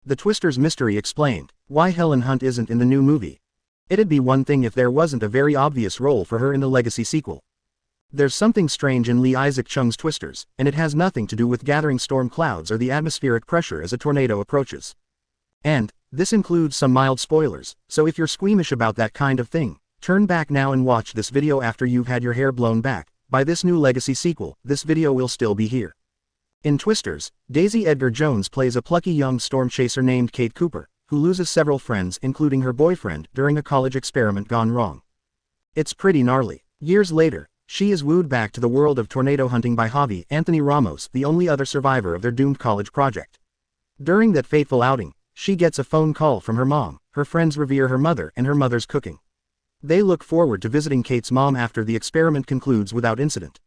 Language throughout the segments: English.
The Twisters mystery explained. Why Helen Hunt isn't in the new movie. It'd be one thing if there wasn't a very obvious role for her in the Legacy sequel. There's something strange in Lee Isaac Chung's Twisters, and it has nothing to do with gathering storm clouds or the atmospheric pressure as a tornado approaches. And this includes some mild spoilers, so if you're squeamish about that kind of thing, turn back now and watch this video after you've had your hair blown back. By this new Legacy sequel, this video will still be here. In Twisters, Daisy Edgar-Jones plays a plucky young storm chaser named Kate Cooper, who loses several friends including her boyfriend during a college experiment gone wrong. It's pretty gnarly. Years later, she is wooed back to the world of tornado hunting by Javi Anthony Ramos, the only other survivor of their doomed college project. During that fateful outing, she gets a phone call from her mom. Her friends revere her mother and her mother's cooking. They look forward to visiting Kate's mom after the experiment concludes without incident.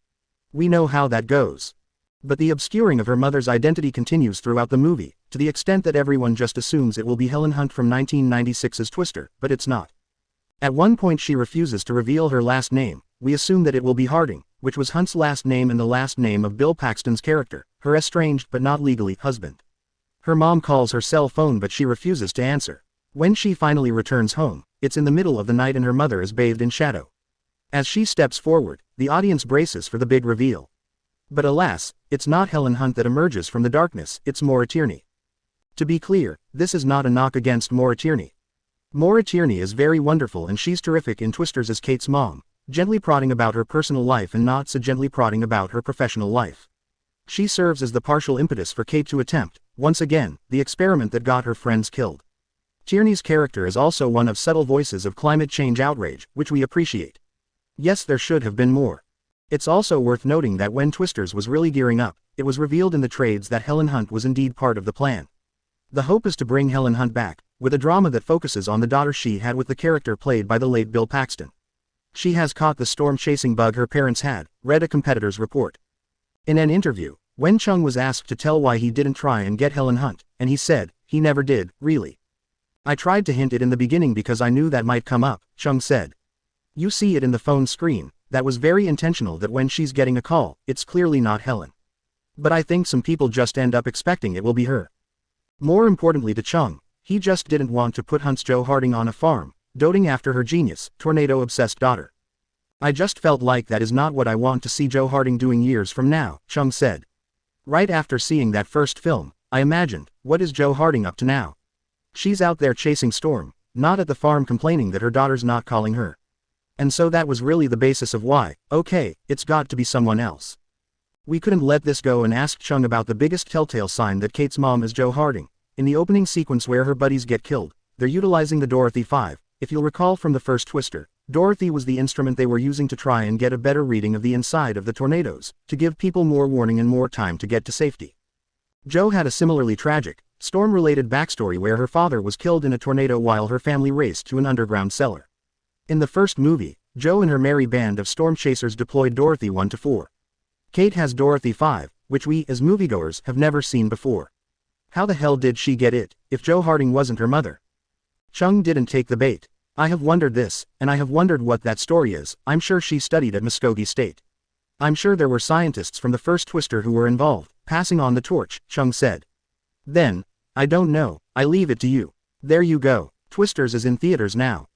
We know how that goes. But the obscuring of her mother's identity continues throughout the movie, to the extent that everyone just assumes it will be Helen Hunt from 1996's Twister, but it's not. At one point she refuses to reveal her last name. We assume that it will be Harding, which was Hunt's last name and the last name of Bill Paxton's character, her estranged but not legally husband. Her mom calls her cell phone but she refuses to answer. When she finally returns home, it's in the middle of the night and her mother is bathed in shadow. As she steps forward, the audience braces for the big reveal. But alas, it's not Helen Hunt that emerges from the darkness, it's Maura Tierney. To be clear, this is not a knock against Maura Tierney. Maura Tierney is very wonderful and she's terrific in Twisters as Kate's mom, gently prodding about her personal life and not so gently prodding about her professional life. She serves as the partial impetus for Kate to attempt, once again, the experiment that got her friends killed. Tierney's character is also one of subtle voices of climate change outrage, which we appreciate. Yes, there should have been more. It's also worth noting that when Twisters was really gearing up, it was revealed in the trades that Helen Hunt was indeed part of the plan. The hope is to bring Helen Hunt back, with a drama that focuses on the daughter she had with the character played by the late Bill Paxton. She has caught the storm-chasing bug her parents had, read a competitor's report. In an interview, when Chung was asked to tell why he didn't try and get Helen Hunt, and he said, he never did, really. I tried to hint it in the beginning because I knew that might come up, Chung said. You see it in the phone screen, that was very intentional that when she's getting a call, it's clearly not Helen. But I think some people just end up expecting it will be her. More importantly to Chung, he just didn't want to put Hunt's Jo Harding on a farm, doting after her genius, tornado-obsessed daughter. I just felt like that is not what I want to see Jo Harding doing years from now, Chung said. Right after seeing that first film, I imagined, what is Jo Harding up to now? She's out there chasing storm, not at the farm complaining that her daughter's not calling her. And so that was really the basis of why, okay, it's got to be someone else. We couldn't let this go and asked Chung about the biggest telltale sign that Kate's mom is Jo Harding. In the opening sequence where her buddies get killed, they're utilizing the Dorothy 5. If you'll recall from the first Twister, Dorothy was the instrument they were using to try and get a better reading of the inside of the tornadoes, to give people more warning and more time to get to safety. Jo had a similarly tragic, storm-related backstory where her father was killed in a tornado while her family raced to an underground cellar. In the first movie, Jo and her merry band of storm chasers deployed Dorothy 1 to 4. Kate has Dorothy 5, which we, as moviegoers, have never seen before. How the hell did she get it, if Jo Harding wasn't her mother? Chung didn't take the bait. I have wondered this, and I have wondered what that story is. I'm sure she studied at Muskogee State. I'm sure there were scientists from the first Twister who were involved, passing on the torch, Chung said. Then, I don't know, I leave it to you. There you go, Twisters is in theaters now.